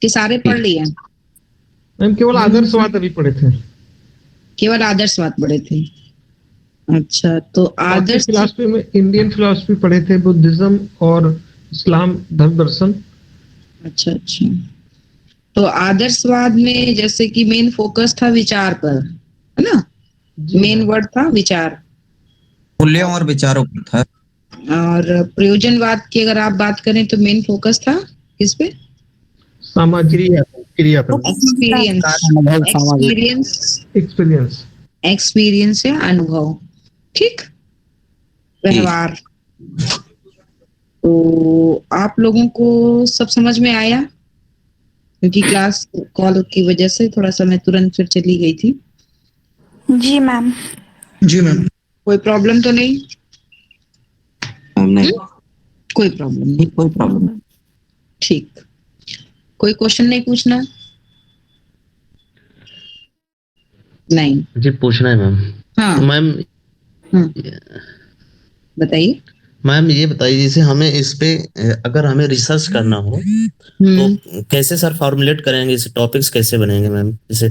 कि सारे पढ़ लिए? मैम केवल आदर्शवाद अभी पढ़े थे। केवल आदर्शवाद पढ़े थे। अच्छा, तो आदर्श फिलॉसफी में इंडियन फिलॉसफी पढ़े थे, बुद्धिज्म और इस्लाम धर्म दर्शन। अच्छा अच्छा, तो आदर्शवाद में जैसे कि मेन फोकस था विचार पर, है ना? मेन वर्ड था विचार, मूल्यों और विचारों पर था। और प्रयोजनवाद की अगर आप बात करें तो मेन फोकस था किस पे? सामाजिक क्रिया पर। एक्सपीरियंस या अनुभव, ठीक, व्यवहार। तो आप लोगों को सब समझ में आया? क्योंकि क्लास कॉल की वजह से थोड़ा सा मैं तुरंत फिर चली गई थी। जी मैम। जी मैम। कोई प्रॉब्लम तो नहीं? नहीं, कोई प्रॉब्लम नहीं। कोई प्रॉब्लम नहीं। ठीक, कोई क्वेश्चन नहीं पूछना? नहीं जी पूछना है मैम। हाँ तो मैम बताइए। मैम ये बताइए, जैसे हमें इस पे अगर हमें रिसर्च करना हो तो कैसे सर फॉर्मुलेट करेंगे, इसे टॉपिक्स कैसे बनेंगे मैम, जैसे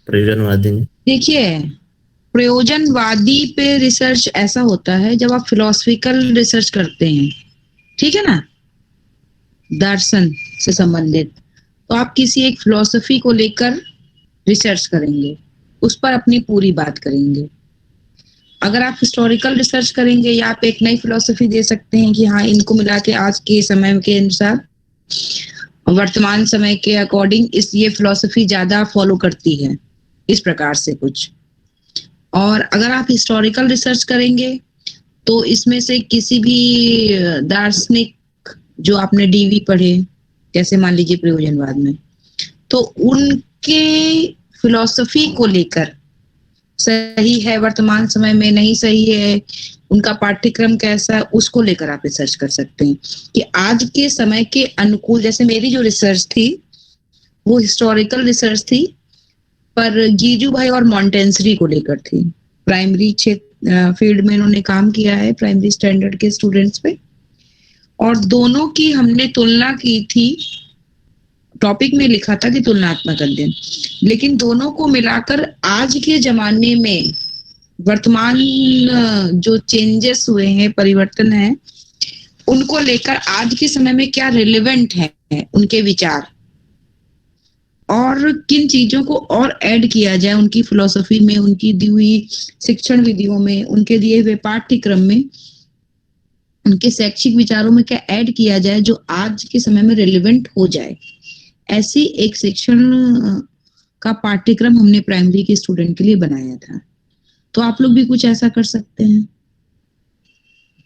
प्रयोजनवादी में? देखिए, प्रयोजनवादी पे रिसर्च ऐसा होता है जब आप फिलोसफिकल रिसर्च करते हैं, ठीक है ना, दर्शन से संबंधित, तो आप किसी एक फिलोसफी को लेकर रिसर्च करेंगे, उस पर अपनी पूरी बात करेंगे। अगर आप हिस्टोरिकल रिसर्च करेंगे या आप एक नई फिलोसफी दे सकते हैं कि हाँ इनको मिला के आज के समय के अनुसार, वर्तमान समय के अकॉर्डिंग इस ये फिलोसफी ज्यादा फॉलो करती है, इस प्रकार से कुछ। और अगर आप हिस्टोरिकल रिसर्च करेंगे तो इसमें से किसी भी दार्शनिक जो आपने डीवी पढ़े, जैसे मान लीजिए प्रयोजनवाद में, तो उनके फिलोसफी को लेकर सही है वर्तमान समय में, नहीं सही है, उनका पाठ्यक्रम कैसा है, उसको लेकर आप रिसर्च कर सकते हैं कि आज के समय के अनुकूल। जैसे मेरी जो रिसर्च थी वो हिस्टोरिकल रिसर्च थी, पर जीजू भाई और मॉन्टेंसरी को लेकर थी। प्राइमरी फील्ड में इन्होंने काम किया है, प्राइमरी स्टैंडर्ड के स्टूडेंट्स पे, और दोनों की हमने तुलना की थी। टॉपिक में लिखा था कि तुलनात्मक अध्ययन, लेकिन दोनों को मिलाकर आज के जमाने में वर्तमान जो चेंजेस हुए हैं, परिवर्तन है, उनको लेकर आज के समय में क्या रिलेवेंट है उनके विचार, और किन चीजों को और ऐड किया जाए उनकी फिलोसफी में, उनकी दी हुई शिक्षण विधियों में, उनके दिए हुए पाठ्यक्रम में, उनके शैक्षिक विचारों में क्या ऐड किया जाए जो आज के समय में रिलेवेंट हो जाए। ऐसी एक शिक्षण का पाठ्यक्रम हमने प्राइमरी के स्टूडेंट के लिए बनाया था। तो आप लोग भी कुछ ऐसा कर सकते हैं।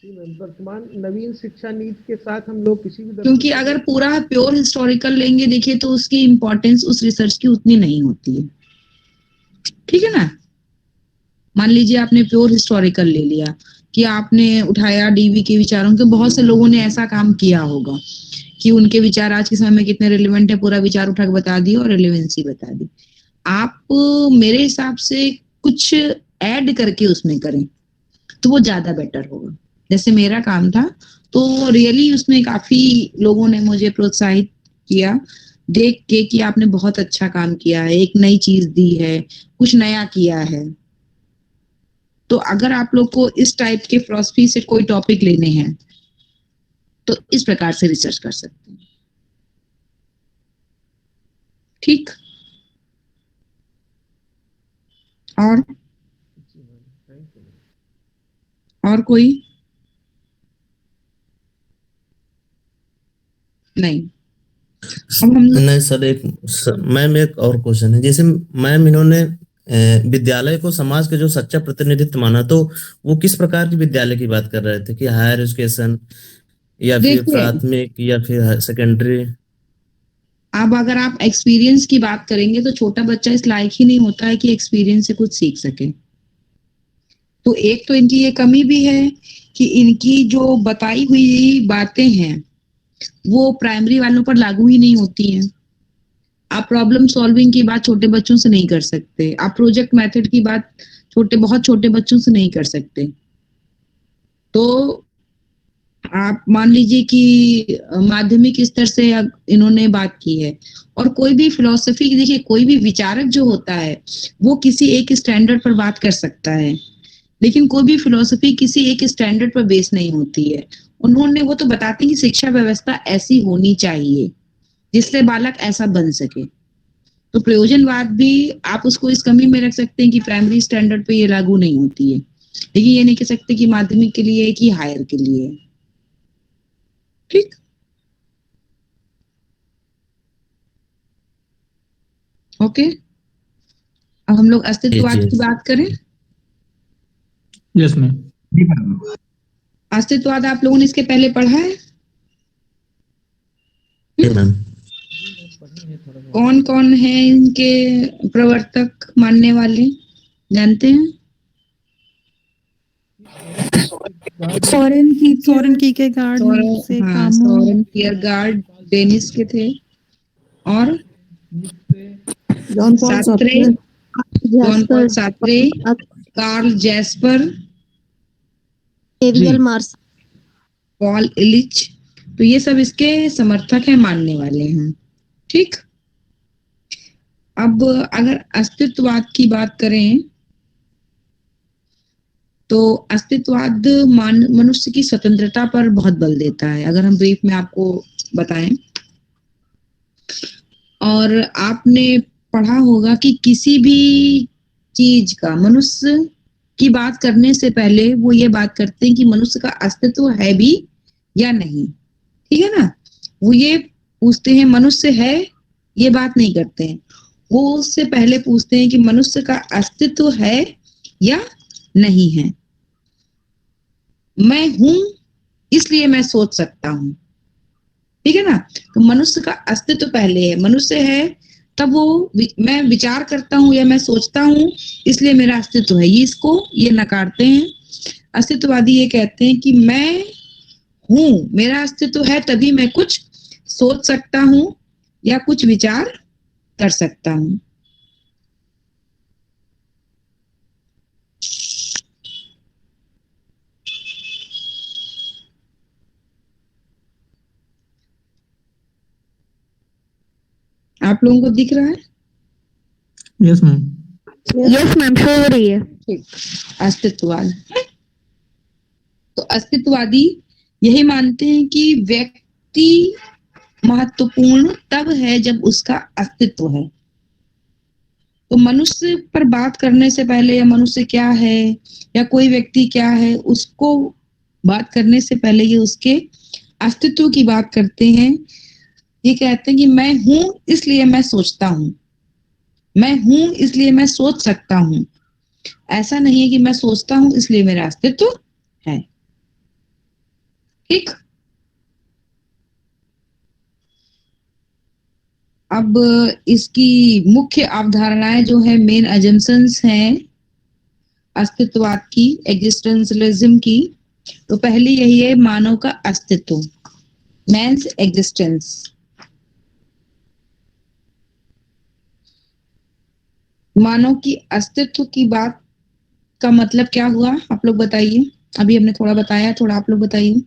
वर्तमान नवीन शिक्षा नीति के साथ हम लोग किसी भी, क्योंकि अगर पूरा प्योर हिस्टोरिकल लेंगे, देखिए, तो उसकी इंपॉर्टेंस उस रिसर्च की उतनी नहीं होती है, ठीक है ना। मान लीजिए आपने प्योर हिस्टोरिकल ले लिया कि आपने उठाया डीवी के विचारों के, बहुत से लोगों ने ऐसा काम किया होगा कि उनके विचार आज के समय में कितने रिलेवेंट है, पूरा विचार उठा के बता दिया और रिलेवेंसी बता दी। आप मेरे हिसाब से कुछ ऐड करके उसमें करें तो वो ज्यादा बेटर होगा। जैसे मेरा काम था तो रियली उसमें काफी लोगों ने मुझे प्रोत्साहित किया देख के कि आपने बहुत अच्छा काम किया है, एक नई चीज दी है, कुछ नया किया है। तो अगर आप लोग को इस टाइप के फिलॉसफी से कोई टॉपिक लेने हैं तो इस प्रकार से रिसर्च कर सकते हैं, ठीक। और कोई नहीं? अब हम नहीं सर, मैम एक और क्वेश्चन है। जैसे मैम इन्होंने विद्यालय को समाज के जो सच्चा प्रतिनिधित्व माना, तो वो किस प्रकार की विद्यालय की बात कर रहे थे, कि हायर एजुकेशन या फिर प्राथमिक या फिर सेकेंडरी? अब अगर आप एक्सपीरियंस की बात करेंगे तो छोटा बच्चा इस लायक ही नहीं होता है कि एक्सपीरियंस से कुछ सीख सके। तो एक तो इनकी ये कमी भी है कि इनकी जो बताई हुई बातें हैं वो प्राइमरी वालों पर लागू ही नहीं होती हैं। आप प्रॉब्लम सॉल्विंग की बात छोटे बच्चों से नहीं कर सकते, आप प्रोजेक्ट मेथड की बात बहुत छोटे बच्चों से नहीं कर सकते। तो आप मान लीजिए कि माध्यमिक स्तर से इन्होंने बात की है, और कोई भी फिलॉसफी, देखिए कोई भी विचारक जो होता है वो किसी एक स्टैंडर्ड पर बात कर सकता है, लेकिन कोई भी फिलॉसफी किसी एक स्टैंडर्ड पर बेस नहीं होती है। वो तो बताते हैं कि शिक्षा व्यवस्था ऐसी होनी चाहिए जिससे बालक ऐसा बन सके। तो प्रयोजनवाद भी आप उसको इस कमी में रख सकते हैं कि प्राइमरी स्टैंडर्ड पे ये लागू नहीं होती है, लेकिन ये नहीं कह सकते कि माध्यमिक के लिए है कि हायर के लिए है। ठीक, ओके। अब हम लोग अस्तित्ववाद जी। की बात करें। Yes ma'am. जी मैम। अस्तित्ववाद आप लोगों ने इसके पहले पढ़ा है? जी मैम। कौन कौन है इनके प्रवर्तक मानने वाले, जानते हैं? सोरेन कीकेगार्ड से हाँ, कामू, सोरेन कियरगार्ड डेनिस के थे, और Jean Paul Sartre, Jean Paul Sartre, Jaspers, Karl Jaspers, एरियल मार्स। पॉल इलिच, तो ये सब इसके समर्थक हैं, मानने वाले हैं। ठीक, अब अगर अस्तित्ववाद की बात करें तो अस्तित्ववाद मनुष्य की स्वतंत्रता पर बहुत बल देता है, अगर हम ब्रीफ में आपको बताएं। और आपने पढ़ा होगा कि किसी भी चीज का, मनुष्य की बात करने से पहले वो ये बात करते हैं कि मनुष्य का अस्तित्व है भी या नहीं, ठीक है ना। वो ये पूछते हैं मनुष्य है, ये बात नहीं करते हैं, वो उससे पहले पूछते हैं कि मनुष्य का अस्तित्व है या नहीं है। मैं हूं इसलिए मैं सोच सकता हूं, ठीक है ना। तो मनुष्य का अस्तित्व पहले है, मनुष्य है तब मैं विचार करता हूं या मैं सोचता हूं इसलिए मेरा अस्तित्व है, ये नकारते हैं। अस्तित्ववादी ये कहते हैं कि मैं हूं, मेरा अस्तित्व है तभी मैं कुछ सोच सकता हूं या कुछ विचार कर सकता हूं। आप लोगों को दिख रहा है? Yes ma'am. Yes ma'am, show हो रही है। ठीक, अस्तित्ववाद। तो अस्तित्ववादी यही मानते हैं कि व्यक्ति महत्वपूर्ण तब है जब उसका अस्तित्व है। तो मनुष्य पर बात करने से पहले, या मनुष्य क्या है या कोई व्यक्ति क्या है, उसको बात करने से पहले ये उसके अस्तित्व की बात करते हैं। ये कहते हैं कि मैं हूं इसलिए मैं सोचता हूं, मैं हूं इसलिए मैं सोच सकता हूं। ऐसा नहीं है कि मैं सोचता हूं इसलिए मेरा अस्तित्व है। ठीक, अब इसकी मुख्य अवधारणाएं जो है, मेन अजम्पशंस हैं अस्तित्ववाद की, एग्जिस्टेंशियलिज्म की। तो पहली यही है, मानव का अस्तित्व, मैन्स एग्जिस्टेंस। मानव की अस्तित्व की बात का मतलब क्या हुआ, आप लोग बताइए। अभी हमने थोड़ा बताया, थोड़ा आप लोग बताइए।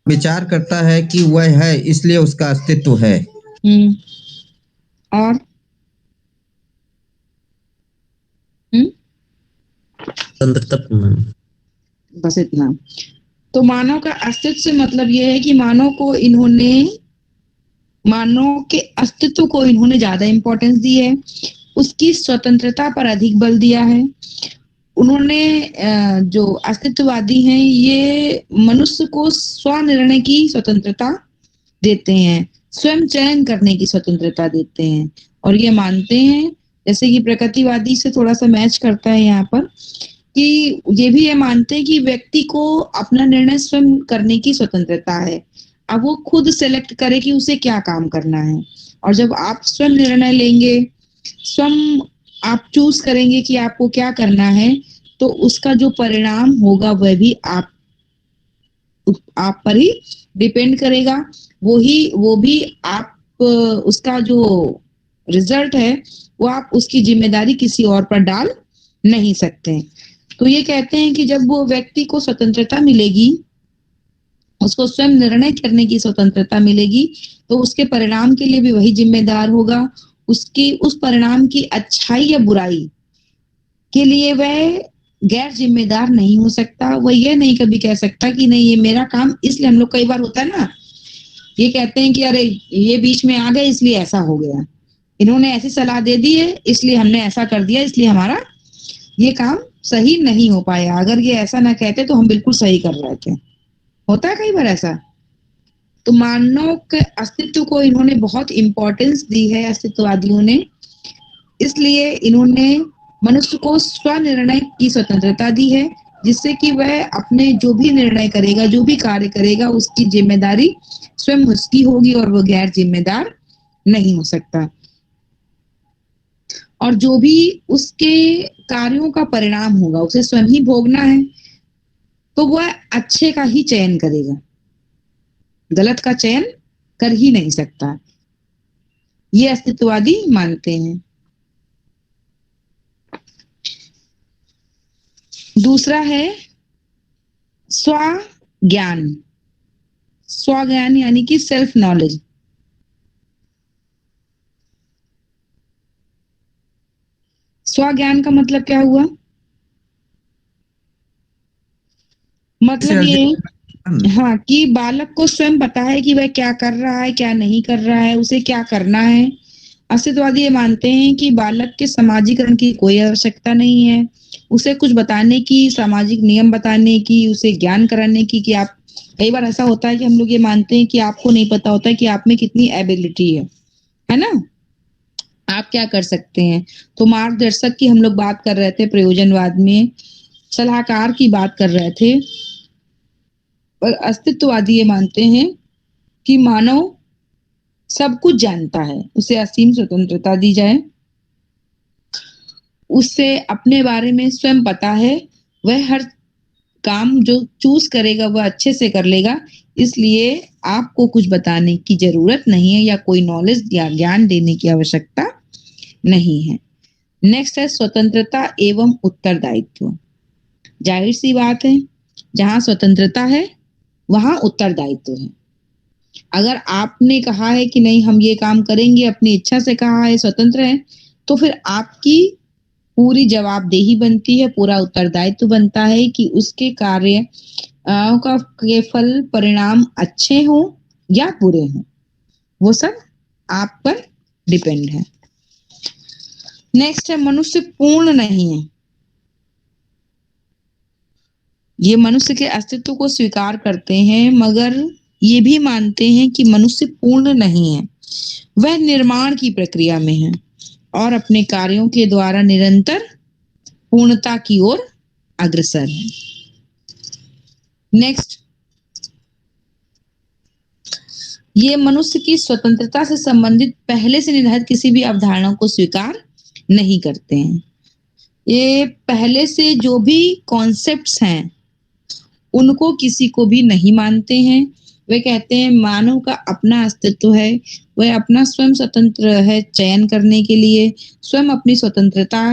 विचार करता है कि वह है इसलिए उसका अस्तित्व है। और स्वतंत्रता। बस इतना। तो मानव का अस्तित्व से मतलब यह है कि मानव के अस्तित्व को इन्होंने ज्यादा इंपॉर्टेंस दी है, उसकी स्वतंत्रता पर अधिक बल दिया है। उन्होंने जो अस्तित्ववादी हैं, ये मनुष्य को स्वनिर्णय की स्वतंत्रता देते हैं, स्वयं चयन करने की स्वतंत्रता देते हैं। और ये मानते हैं, जैसे कि प्रकृतिवादी से थोड़ा सा मैच करता है यहाँ पर, कि ये भी ये मानते हैं कि व्यक्ति को अपना निर्णय स्वयं करने की स्वतंत्रता है। अब वो खुद सेलेक्ट करे कि उसे क्या काम करना है, और जब आप स्वयं निर्णय लेंगे, स्वयं आप चूज करेंगे कि आपको क्या करना है, तो उसका जो परिणाम होगा वह भी आप पर ही डिपेंड करेगा। वो भी आप उसका जो रिजल्ट है वो आप उसकी जिम्मेदारी किसी और पर डाल नहीं सकते। तो ये कहते हैं कि जब वो व्यक्ति को स्वतंत्रता मिलेगी, उसको स्वयं निर्णय करने की स्वतंत्रता मिलेगी, तो उसके परिणाम के लिए भी वही जिम्मेदार होगा। उसकी उस परिणाम की अच्छाई या बुराई के लिए वह गैर जिम्मेदार नहीं हो सकता। वह यह नहीं कभी कह सकता कि नहीं ये मेरा काम, इसलिए हम लोग कई बार होता है ना, ये कहते हैं कि अरे ये बीच में आ गए इसलिए ऐसा हो गया, इन्होंने ऐसी सलाह दे दी है इसलिए हमने ऐसा कर दिया, इसलिए हमारा ये काम सही नहीं हो पाया। अगर ये ऐसा ना कहते तो हम बिल्कुल सही कर रहे थे। होता है कई बार ऐसा। तो मानव के अस्तित्व को इन्होंने बहुत इंपॉर्टेंस दी है अस्तित्ववादियों ने, इसलिए इन्होंने मनुष्य को स्वनिर्णय की स्वतंत्रता दी है, जिससे कि वह अपने जो भी निर्णय करेगा, जो भी कार्य करेगा, उसकी जिम्मेदारी स्वयं उसकी होगी और वो गैर जिम्मेदार नहीं हो सकता। और जो भी उसके कार्यों का परिणाम होगा उसे स्वयं ही भोगना है, तो वह अच्छे का ही चयन करेगा, गलत का चयन कर ही नहीं सकता। ये अस्तित्ववादी मानते हैं। दूसरा है स्वज्ञान। स्वज्ञान यानी कि सेल्फ नॉलेज। स्वज्ञान का मतलब क्या हुआ? मतलब ये हाँ कि बालक को स्वयं पता है कि वह क्या कर रहा है, क्या नहीं कर रहा है, उसे क्या करना है। अस्तित्ववादी ये मानते हैं कि बालक के समाजीकरण की कोई आवश्यकता नहीं है, उसे कुछ बताने की, सामाजिक नियम बताने की, उसे ज्ञान कराने की कि आप, कई बार ऐसा होता है कि हम लोग ये मानते हैं कि आपको नहीं पता होता है कि आप में कितनी एबिलिटी है ना, आप क्या कर सकते हैं। तो मार्गदर्शक की हम लोग बात कर रहे थे, प्रयोजनवाद में सलाहकार की बात कर रहे थे, पर अस्तित्ववादी ये मानते हैं कि मानव सब कुछ जानता है, उसे असीम स्वतंत्रता दी जाए, उससे अपने बारे में स्वयं पता है, वह हर काम जो चूज करेगा वह अच्छे से कर लेगा, इसलिए आपको कुछ बताने की जरूरत नहीं है या कोई नॉलेज या ज्ञान देने की आवश्यकता नहीं है। नेक्स्ट है स्वतंत्रता एवं उत्तरदायित्व। जाहिर सी बात है, जहां स्वतंत्रता है वहां उत्तरदायित्व है। अगर आपने कहा है कि नहीं हम ये काम करेंगे, अपनी इच्छा से कहा है, स्वतंत्र है, तो फिर आपकी पूरी जवाबदेही बनती है, पूरा उत्तरदायित्व बनता है कि उसके कार्य का के फल परिणाम अच्छे हो या बुरे हो, वो सब आप पर डिपेंड है। नेक्स्ट है मनुष्य पूर्ण नहीं है। ये मनुष्य के अस्तित्व को स्वीकार करते हैं, मगर ये भी मानते हैं कि मनुष्य पूर्ण नहीं है, वह निर्माण की प्रक्रिया में है और अपने कार्यों के द्वारा निरंतर पूर्णता की ओर अग्रसर है। नेक्स्ट, ये मनुष्य की स्वतंत्रता से संबंधित पहले से निर्धारित किसी भी अवधारणा को स्वीकार नहीं करते हैं। ये पहले से जो भी कॉन्सेप्ट्स हैं उनको किसी को भी नहीं मानते हैं। वे कहते हैं मानव का अपना अस्तित्व है, वह अपना स्वयं स्वतंत्र है चयन करने के लिए, स्वयं अपनी स्वतंत्रता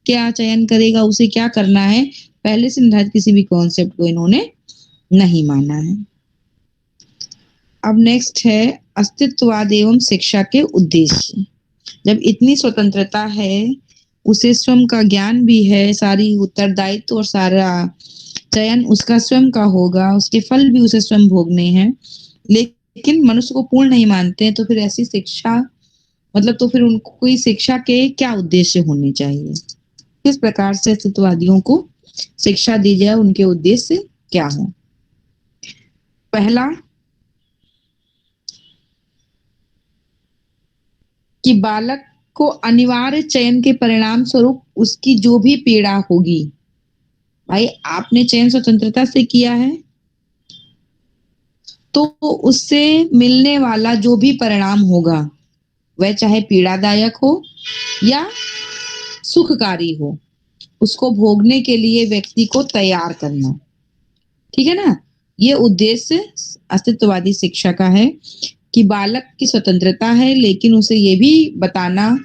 क्या चयन करेगा, उसे क्या करना है, पहले से निर्धारित किसी भी कॉन्सेप्ट को इन्होंने नहीं माना है। अब नेक्स्ट है अस्तित्ववाद एवं शिक्षा के उद्देश्य। जब इतनी स्वतंत्रता है, उसे स्वयं का ज्ञान भी है, सारी उत्तरदायित्व और सारा चयन उसका स्वयं का होगा, उसके फल भी उसे स्वयं भोगने हैं, लेकिन मनुष्य को पूर्ण नहीं मानते हैं, तो फिर ऐसी शिक्षा मतलब तो फिर उनको कोई शिक्षा के क्या उद्देश्य होने चाहिए, किस प्रकार से अस्तित्ववादियों को शिक्षा दी जाए, उनके उद्देश्य क्या हो। पहला कि बालक को अनिवार्य चयन के परिणाम स्वरूप उसकी जो भी पीड़ा होगी, भाई आपने चयन स्वतंत्रता से किया है तो उससे मिलने वाला जो भी परिणाम होगा वह चाहे पीड़ादायक हो या सुखकारी हो, उसको भोगने के लिए व्यक्ति को तैयार करना, ठीक है ना। ये उद्देश्य अस्तित्ववादी शिक्षा का है। कि बालक की स्वतंत्रता है, लेकिन उसे ये भी बताना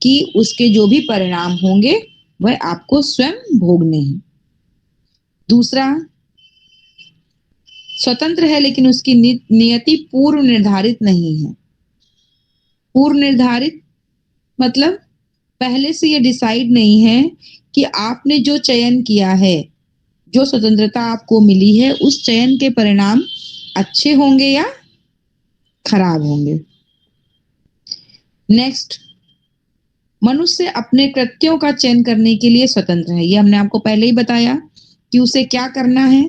कि उसके जो भी परिणाम होंगे वह आपको स्वयं भोगने हैं। दूसरा, स्वतंत्र है लेकिन उसकी नियति पूर्व निर्धारित नहीं है। पूर्व निर्धारित मतलब पहले से ये डिसाइड नहीं है कि आपने जो चयन किया है, जो स्वतंत्रता आपको मिली है, उस चयन के परिणाम अच्छे होंगे या खराब होंगे। नेक्स्ट, मनुष्य अपने कृत्यों का चयन करने के लिए स्वतंत्र है। ये हमने आपको पहले ही बताया कि उसे क्या करना है,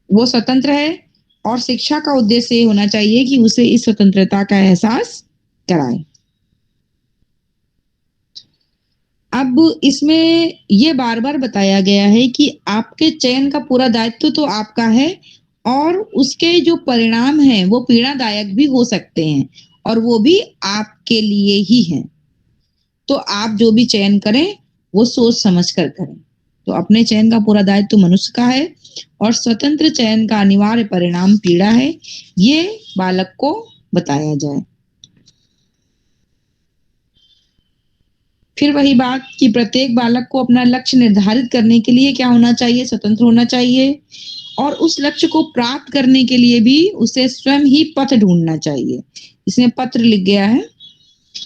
वो स्वतंत्र है, और शिक्षा का उद्देश्य ये होना चाहिए कि उसे इस स्वतंत्रता का एहसास कराए। अब इसमें ये बार बार बताया गया है कि आपके चयन का पूरा दायित्व तो आपका है, और उसके जो परिणाम हैं वो पीड़ादायक भी हो सकते हैं, और वो भी आपके लिए ही हैं। तो आप जो भी चयन करें वो सोच समझ कर करें। तो अपने चयन का पूरा दायित्व मनुष्य का है, और स्वतंत्र चयन का अनिवार्य परिणाम पीड़ा है, ये बालक को बताया जाए। फिर वही बात कि प्रत्येक बालक को अपना लक्ष्य निर्धारित करने के लिए क्या होना चाहिए, स्वतंत्र होना चाहिए, और उस लक्ष्य को प्राप्त करने के लिए भी उसे स्वयं ही पथ ढूंढना चाहिए। इसमें पत्र लिख गया है,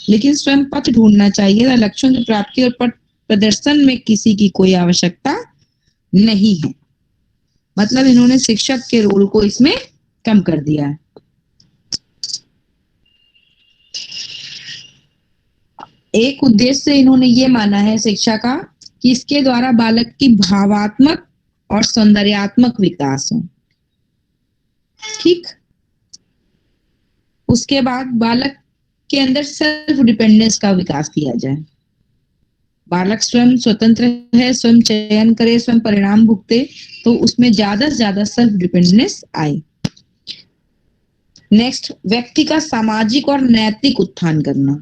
लेकिन स्वयं पथ ढूंढना चाहिए। लक्ष्यों की प्राप्ति और पथ प्रदर्शन में किसी की कोई आवश्यकता नहीं है। मतलब इन्होंने शिक्षक के रोल को इसमें कम कर दिया है। एक उद्देश्य इन्होंने ये माना है शिक्षा का कि इसके द्वारा बालक की भावात्मक और सौंदर्यात्मक विकास हो। ठीक, उसके बाद बालक के अंदर सेल्फ डिपेंडेंस का विकास किया जाए। बालक स्वयं स्वतंत्र है, स्वयं चयन करे, स्वयं परिणाम भुगते, तो उसमें ज्यादा से ज्यादा सेल्फ डिपेंडेंस आए। नेक्स्ट, व्यक्ति का सामाजिक और नैतिक उत्थान करना।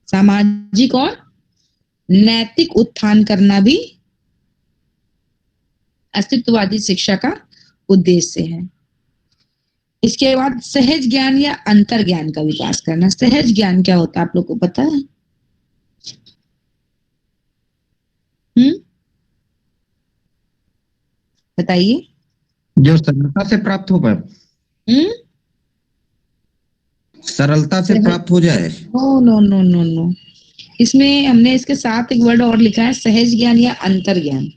सामाजिक और नैतिक उत्थान करना भी अस्तित्ववादी शिक्षा का उद्देश्य है। इसके बाद सहज ज्ञान या अंतर ज्ञान का विकास करना। सहज ज्ञान क्या होता है आप लोग को पता है? बताइए। जो सरलता से प्राप्त हो पाए, सरलता से प्राप्त हो जाए। No no no no no, इसमें हमने इसके साथ एक वर्ड और लिखा है, सहज ज्ञान या अंतर ज्ञान।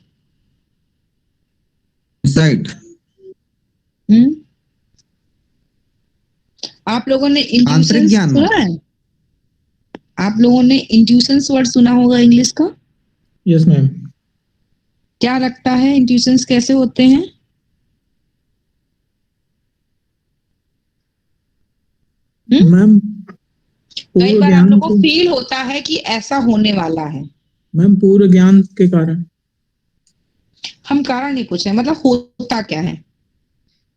साइड आप लोगों ने आंतरिक इंट्यूशन ज्ञान सुना है? आप लोगों ने इंट्यूशन वर्ड सुना होगा इंग्लिश का। Yes ma'am. क्या लगता है इंट्यूशंस कैसे होते हैं? मैम कई बार आप लोग को फील होता है कि ऐसा होने वाला है। मैम पूर्व ज्ञान के कारण। हम कारण नहीं पूछ रहे, मतलब होता क्या है।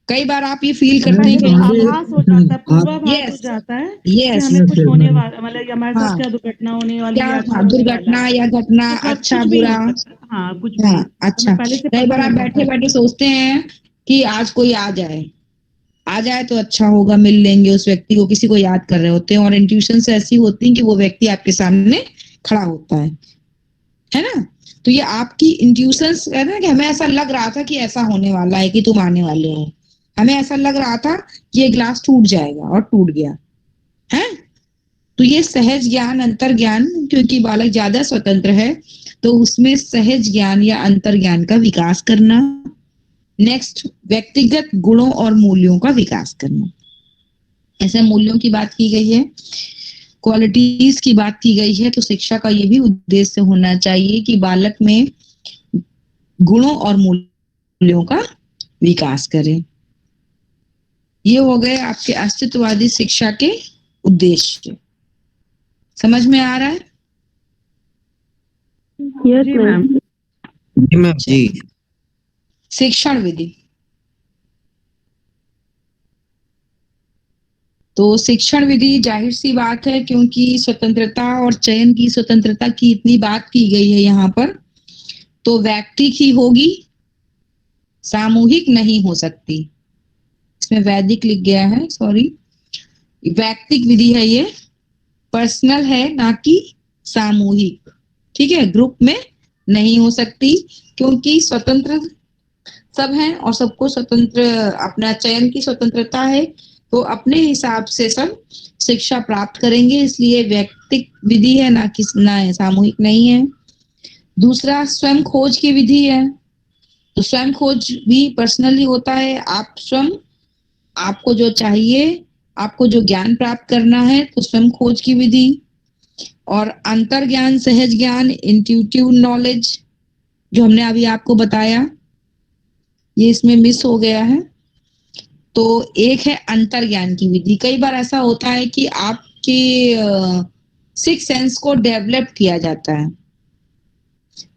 कई बार आप ये फील करते हैं कि आभास हो जाता है, पूर्वाभास हो जाता है कि हमें कुछ होने वाला, मतलब हमारे साथ क्या दुर्घटना होने वाली है, क्या दुर्घटना या घटना, अच्छा बुरा, हाँ कुछ भी, अच्छा। पहले से कई बार आप बैठे बैठे सोचते हैं कि आज कोई आ जाए तो अच्छा होगा, मिल लेंगे उस व्यक्ति को, किसी को याद कर रहे होते हैं, और इंट्यूशन से ऐसी होती है कि वो व्यक्ति आपके सामने खड़ा होता है ना। तो ये आपकी इंट्यूशंस है ना, कि हमें ऐसा लग रहा था कि ऐसा होने वाला है, कि तुम आने वाले हो। हमें ऐसा लग रहा था कि ये ग्लास टूट जाएगा, और टूट गया है। तो ये सहज ज्ञान, अंतर ज्ञान, क्योंकि बालक ज्यादा स्वतंत्र है तो उसमें सहज ज्ञान या अंतर ज्ञान का विकास करना। नेक्स्ट, व्यक्तिगत गुणों और मूल्यों का विकास करना। ऐसे मूल्यों की बात की गई है, क्वालिटीज की बात की गई है, तो शिक्षा का ये भी उद्देश्य होना चाहिए कि बालक में गुणों और मूल्यों का विकास करें। ये हो गए आपके अस्तित्ववादी शिक्षा के उद्देश्य। समझ में आ रहा है? Yes ma'am. जी मैम जी। शिक्षण विधि। तो शिक्षण विधि जाहिर सी बात है, क्योंकि स्वतंत्रता और चयन की स्वतंत्रता की इतनी बात की गई है यहाँ पर, तो वैयक्तिक ही होगी, सामूहिक नहीं हो सकती। इसमें वैदिक लिख गया है, सॉरी। वैयक्तिक विधि है ये, पर्सनल है ना कि सामूहिक, ठीक है। ग्रुप में नहीं हो सकती क्योंकि स्वतंत्र सब हैं और सबको स्वतंत्र अपना चयन की स्वतंत्रता है, तो अपने हिसाब से सब शिक्षा प्राप्त करेंगे, इसलिए व्यक्तिक विधि है ना कि ना सामूहिक नहीं है। दूसरा स्वयं खोज की विधि है, तो स्वयं खोज भी पर्सनली होता है। आप स्वयं, आपको जो चाहिए, आपको जो ज्ञान प्राप्त करना है, तो स्वयं खोज की विधि। और अंतर ज्ञान, सहज ज्ञान, इंट्यूटिव नॉलेज, जो हमने अभी आपको बताया, ये इसमें मिस हो गया है। तो एक है अंतर ज्ञान की विधि। कई बार ऐसा होता है कि आपके सिक्स सेंस को डेवलप किया जाता है।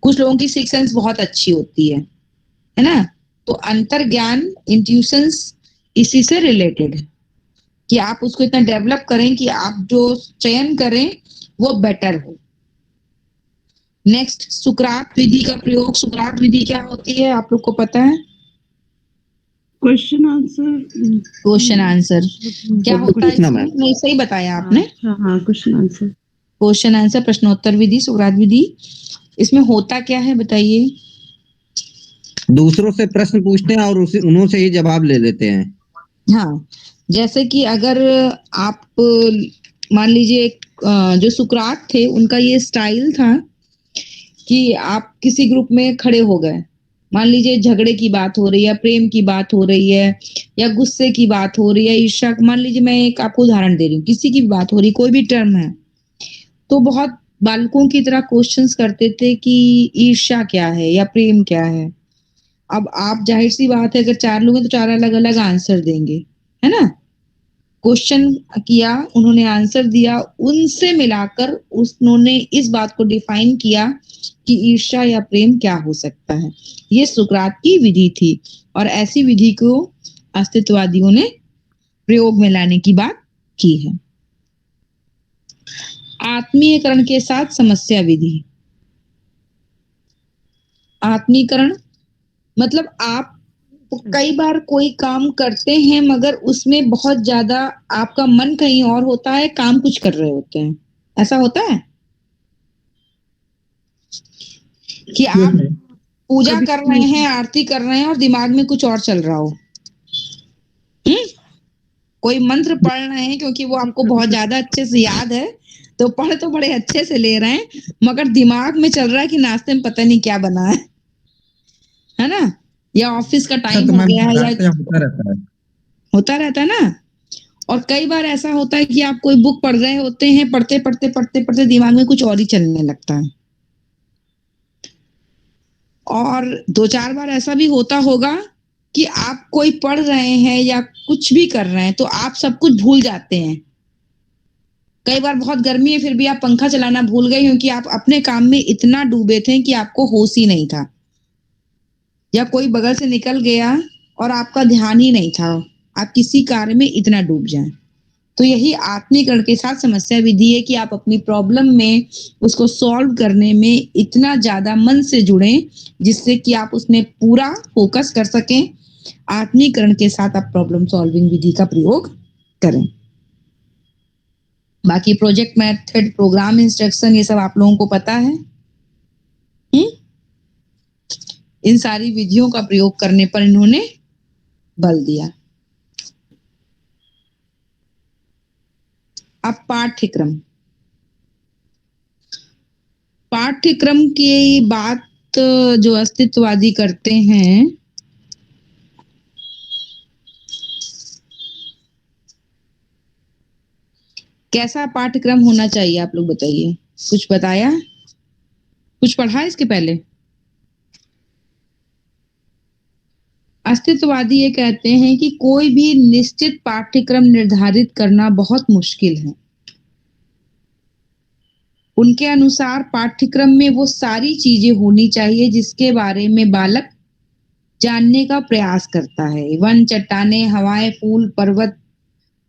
कुछ लोगों की सिक्स सेंस बहुत अच्छी होती है ना। तो अंतर ज्ञान, इंट्यूशंस इसी से रिलेटेड है कि आप उसको इतना डेवलप करें कि आप जो चयन करें वो बेटर हो। नेक्स्ट, सुकरात विधि का प्रयोग। सुकरात विधि क्या होती है, आप लोग को पता है? Question answer. क्वेश्चन आंसर क्या होता है इसमें? नहीं, सही बताया आपने। हाँ, क्वेश्चन आंसर। क्वेश्चन आंसर, प्रश्नोत्तर विधि, सुकरात विधि। इसमें होता क्या है बताइए? दूसरों से प्रश्न पूछते हैं और उन्हों से ही जवाब ले लेते हैं। हाँ, जैसे कि अगर आप मान लीजिए जो सुकरात थे उनका ये स्टाइल था कि आप किसी ग्रुप में खड़े हो गए, मान लीजिए झगड़े की बात हो रही है, प्रेम की बात हो रही है, या गुस्से की बात हो रही है, ईर्ष्या, मान लीजिए मैं एक आपको उदाहरण दे रही हूँ, किसी की भी बात हो रही, कोई भी टर्म है, तो बहुत बालकों की तरह क्वेश्चंस करते थे कि ईर्ष्या क्या है या प्रेम क्या है। अब आप जाहिर सी बात है, अगर 4 लोग हैं तो 4 अलग अलग आंसर देंगे, है ना। क्वेश्चन किया, उन्होंने आंसर दिया, उनसे मिलाकर उन्होंने इस बात को डिफाइन किया कि ईर्ष्या या प्रेम क्या हो सकता है। ये सुकरात की विधि थी और ऐसी विधि को अस्तित्ववादियों ने प्रयोग में लाने की बात की है। आत्मीयकरण के साथ समस्या विधि। आत्मीकरण मतलब आप कई बार कोई काम करते हैं मगर उसमें बहुत ज्यादा आपका मन कहीं और होता है, काम कुछ कर रहे होते हैं, ऐसा होता है कि आप पूजा कर रहे हैं, आरती कर रहे हैं और दिमाग में कुछ और चल रहा हो। कोई मंत्र पढ़ रहे हैं क्योंकि वो आपको बहुत ज्यादा अच्छे से याद है, तो पढ़ तो बड़े अच्छे से ले रहे हैं, मगर दिमाग में चल रहा है कि नाश्ते में पता नहीं क्या बना है ना, या ऑफिस का टाइम हो गया है, या होता रहता है ना। और कई बार ऐसा होता है कि आप कोई बुक पढ़ रहे होते हैं, पढ़ते पढ़ते पढ़ते पढ़ते दिमाग में कुछ और ही चलने लगता है। और 2-4 बार ऐसा भी होता होगा कि आप कोई पढ़ रहे हैं या कुछ भी कर रहे हैं तो आप सब कुछ भूल जाते हैं। कई बार बहुत गर्मी है फिर भी आप पंखा चलाना भूल गए क्योंकि आप अपने काम में इतना डूबे थे कि आपको होश ही नहीं था, या कोई बगल से निकल गया और आपका ध्यान ही नहीं था, आप किसी कार्य में इतना डूब जाएं। तो यही आत्मीकरण के साथ समस्या विधि है कि आप अपनी प्रॉब्लम में उसको सॉल्व करने में इतना ज्यादा मन से जुड़ें जिससे कि आप उसमें पूरा फोकस कर सकें। आत्मीकरण के साथ आप प्रॉब्लम सॉल्विंग विधि का प्रयोग करें। बाकी प्रोजेक्ट मेथड, प्रोग्राम इंस्ट्रक्शन, ये सब आप लोगों को पता है। इन सारी विधियों का प्रयोग करने पर इन्होंने बल दिया। अब पाठ्यक्रम की बात जो अस्तित्ववादी करते हैं, कैसा पाठ्यक्रम होना चाहिए आप लोग बताइए? कुछ बताया, कुछ पढ़ा इसके पहले? अस्तित्ववादी ये कहते हैं कि कोई भी निश्चित पाठ्यक्रम निर्धारित करना बहुत मुश्किल है। उनके अनुसार पाठ्यक्रम में वो सारी चीजें होनी चाहिए जिसके बारे में बालक जानने का प्रयास करता है। वन, चट्टानें, हवाएं, फूल, पर्वत,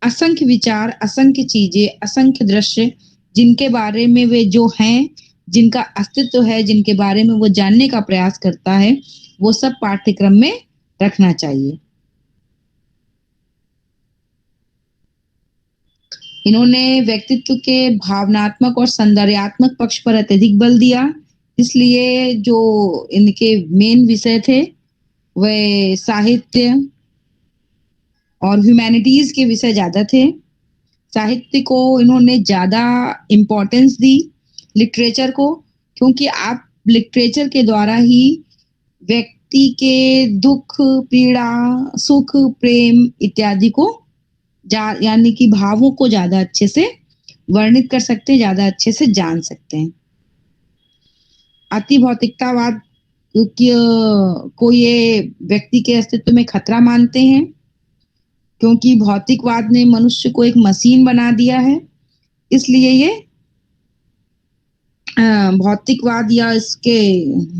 असंख्य विचार, असंख्य चीजें, असंख्य दृश्य, जिनके बारे में वे जो हैं, जिनका अस्तित्व है, जिनके बारे में वो जानने का प्रयास करता है, वो सब पाठ्यक्रम में रखना चाहिए। इन्होंने व्यक्तित्व के भावनात्मक और सौंदर्यात्मक पक्ष पर अत्यधिक बल दिया, इसलिए जो इनके मेन विषय थे वह साहित्य और ह्यूमैनिटीज के विषय ज्यादा थे। साहित्य को इन्होंने ज्यादा इम्पोर्टेंस दी, लिटरेचर को, क्योंकि आप लिटरेचर के द्वारा ही व्यक्ति के दुख, पीड़ा, सुख, प्रेम इत्यादि को यानी कि भावों को ज्यादा अच्छे से वर्णित कर सकते हैं, ज्यादा अच्छे से जान सकते हैं। अति भौतिकतावाद को ये व्यक्ति के अस्तित्व में खतरा मानते हैं, क्योंकि भौतिकवाद ने मनुष्य को एक मशीन बना दिया है, इसलिए ये भौतिकवाद या इसके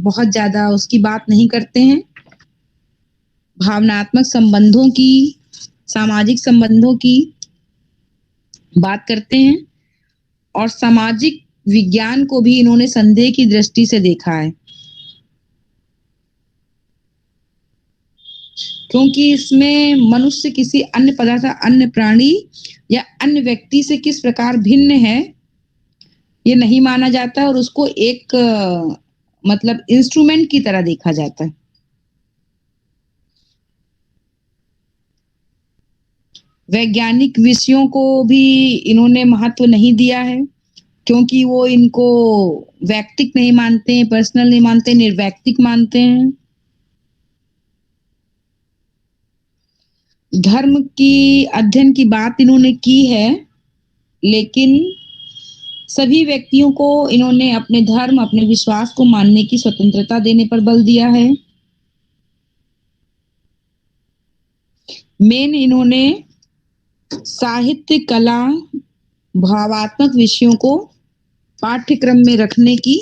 बहुत ज्यादा उसकी बात नहीं करते हैं। भावनात्मक संबंधों की, सामाजिक संबंधों की बात करते हैं और सामाजिक विज्ञान को भी इन्होंने संदेह की दृष्टि से देखा है, क्योंकि इसमें मनुष्य किसी अन्य पदार्थ, अन्य प्राणी या अन्य व्यक्ति से किस प्रकार भिन्न है ये नहीं माना जाता और उसको एक मतलब इंस्ट्रूमेंट की तरह देखा जाता है। वैज्ञानिक विषयों को भी इन्होंने महत्व नहीं दिया है, क्योंकि वो इनको वैयक्तिक नहीं मानते हैं, पर्सनल नहीं मानते, निर्वैयक्तिक मानते हैं। धर्म की अध्ययन की बात इन्होंने की है, लेकिन सभी व्यक्तियों को इन्होंने अपने धर्म, अपने विश्वास को मानने की स्वतंत्रता देने पर बल दिया है। मेन इन्होंने साहित्य, कला, भावात्मक विषयों को पाठ्यक्रम में रखने की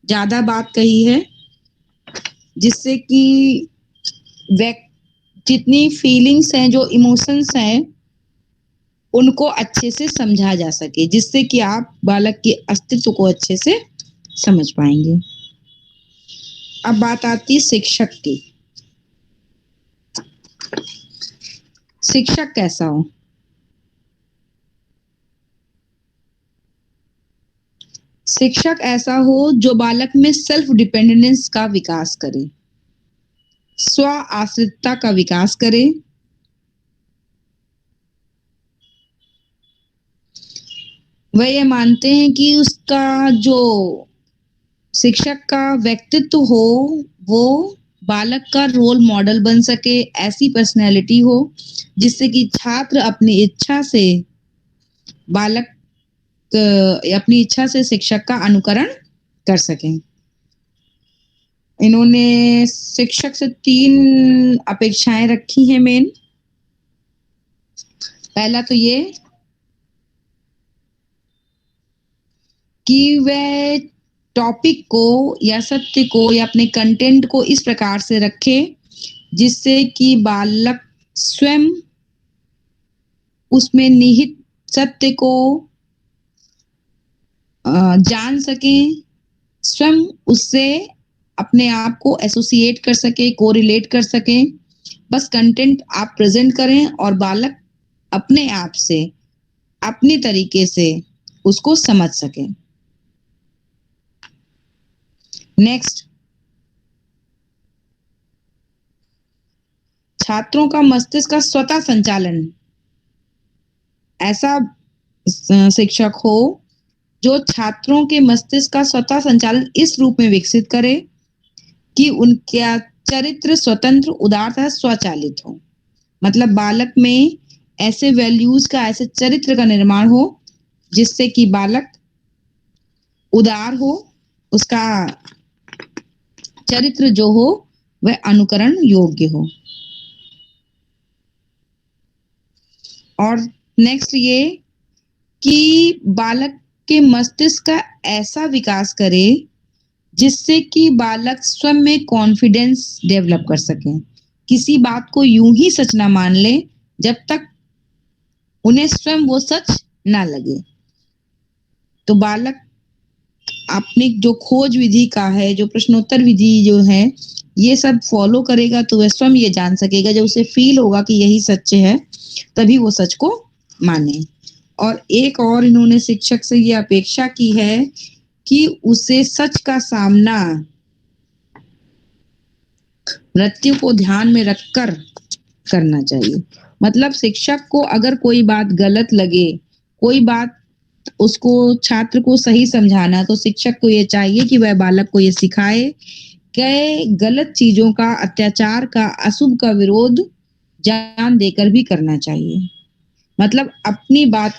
ज्यादा बात कही है, जिससे कि जितनी फीलिंग्स हैं, जो इमोशंस हैं, उनको अच्छे से समझा जा सके, जिससे कि आप बालक के अस्तित्व को अच्छे से समझ पाएंगे। अब बात आती है शिक्षक की। शिक्षक कैसा हो? शिक्षक ऐसा हो जो बालक में सेल्फ डिपेंडेंस का विकास करे, स्व आश्रितता का विकास करे, वह ये मानते हैं कि उसका जो शिक्षक का व्यक्तित्व हो वो बालक का रोल मॉडल बन सके, ऐसी पर्सनैलिटी हो जिससे कि छात्र अपनी इच्छा से अपनी इच्छा से शिक्षक का अनुकरण कर सकें। इन्होंने शिक्षक से 3 अपेक्षाएं रखी हैं मेन। पहला तो ये कि वह टॉपिक को या सत्य को या अपने कंटेंट को इस प्रकार से रखे जिससे कि बालक स्वयं उसमें निहित सत्य को जान सके, स्वयं उससे अपने आप को एसोसिएट कर सके, कोरिलेट कर सके। बस कंटेंट आप प्रेजेंट करें और बालक अपने आप से, अपनी तरीके से उसको समझ सके। नेक्स्ट, छात्रों का मस्तिष्क का स्वतः संचालन। ऐसा शिक्षक हो जो छात्रों के मस्तिष्क का स्वतः संचालन इस रूप में विकसित करे कि उनका चरित्र स्वतंत्र, उदार तथा स्वचालित हो। मतलब बालक में ऐसे वैल्यूज का, ऐसे चरित्र का निर्माण हो जिससे कि बालक उदार हो, उसका चरित्र जो हो वह अनुकरण योग्य हो। और नेक्स्ट ये कि बालक के मस्तिष्क का ऐसा विकास करे जिससे कि बालक स्वयं में कॉन्फिडेंस डेवलप कर सके, किसी बात को यूं ही सच ना मान ले जब तक उन्हें स्वयं वो सच ना लगे। तो बालक अपनी जो खोज विधि का है, जो प्रश्नोत्तर विधि जो है, ये सब फॉलो करेगा तो वह स्वयं ये जान सकेगा। जब उसे फील होगा कि यही सच है तभी वो सच को माने। और एक और इन्होंने शिक्षक से ये अपेक्षा की है कि उसे सच का सामना मृत्यु को ध्यान में रखकर करना चाहिए। मतलब शिक्षक को अगर कोई बात गलत लगे, कोई बात उसको छात्र को सही समझाना, तो शिक्षक को ये चाहिए कि वह बालक को ये सिखाए कि गलत चीजों का, अत्याचार का, अशुभ का विरोध जान देकर भी करना चाहिए। मतलब अपनी बात,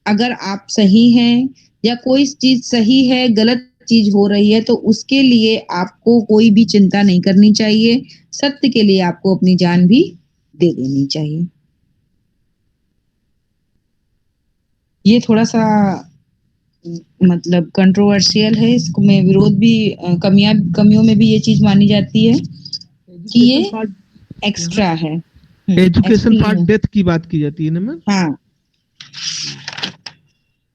अगर आप सही हैं या कोई चीज सही है, गलत चीज हो रही है, तो उसके लिए आपको कोई भी चिंता नहीं करनी चाहिए। सत्य के लिए आपको अपनी जान भी दे देनी चाहिए। ये थोड़ा सा मतलब कंट्रोवर्शियल है, इसको में विरोध भी, कमियों में भी ये चीज मानी जाती है कि ये एक्स्ट्रा है। एजुकेशन पार्ट डेथ की बात की जाती है ना मैम? हाँ,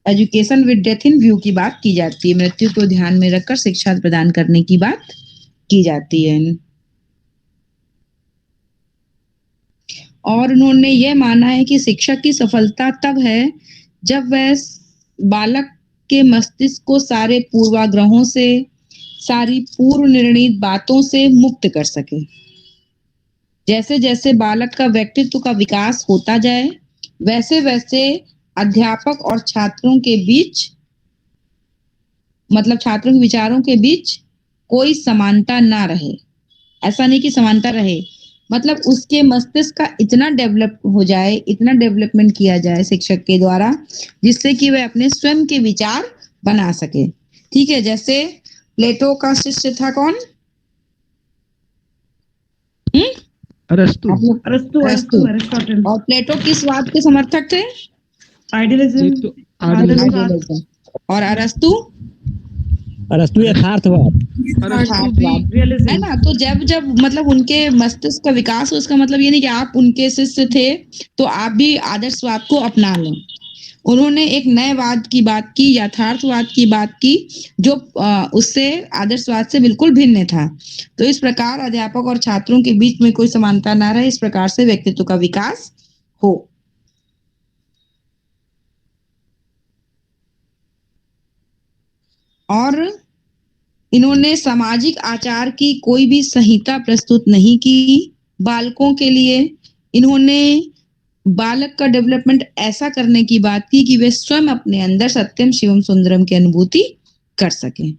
education with death in view की बात की जाती है। मृत्यु को ध्यान में रखकर शिक्षा प्रदान करने की बात की जाती है। और उन्होंने यह माना है कि शिक्षक की सफलता तब है जब वह बालक के मस्तिष्क को सारे पूर्वाग्रहों से, सारी पूर्व निर्णीत बातों से मुक्त कर सके। जैसे जैसे बालक का व्यक्तित्व का विकास होता जाए, वैसे वैसे अध्यापक और छात्रों के बीच, मतलब छात्रों के विचारों के बीच कोई समानता ना रहे। ऐसा नहीं कि समानता रहे, मतलब उसके मस्तिष्क का इतना डेवलप हो जाए, इतना डेवलपमेंट किया जाए शिक्षक के द्वारा, जिससे कि वह अपने स्वयं के विचार बना सके। ठीक है, जैसे प्लेटो का शिष्य था कौन? अरस्तु। अरस्तु। और प्लेटो किस वाद के समर्थक थे? आइडियलिज्म। आइडियलिज्म। और अरस्तु यथार्थवाद है ना। तो जब जब मतलब उनके मस्तिष्क का विकास हो, उसका मतलब ये नहीं कि आप उनके शिष्य थे तो आप भी आदर्शवाद को अपना लें। उन्होंने एक नए वाद की बात की, यथार्थवाद की बात की, जो उससे आदर्शवाद से बिल्कुल भिन्न था। तो इस प्रकार अध्यापक और छात्रों के बीच में कोई समानता ना रहे, इस प्रकार से व्यक्तित्व का विकास हो। और इन्होंने सामाजिक आचार की कोई भी संहिता प्रस्तुत नहीं की बालकों के लिए। इन्होंने बालक का डेवलपमेंट ऐसा करने की बात की कि वे स्वयं अपने अंदर सत्यम शिवम सुंदरम की अनुभूति कर सकें।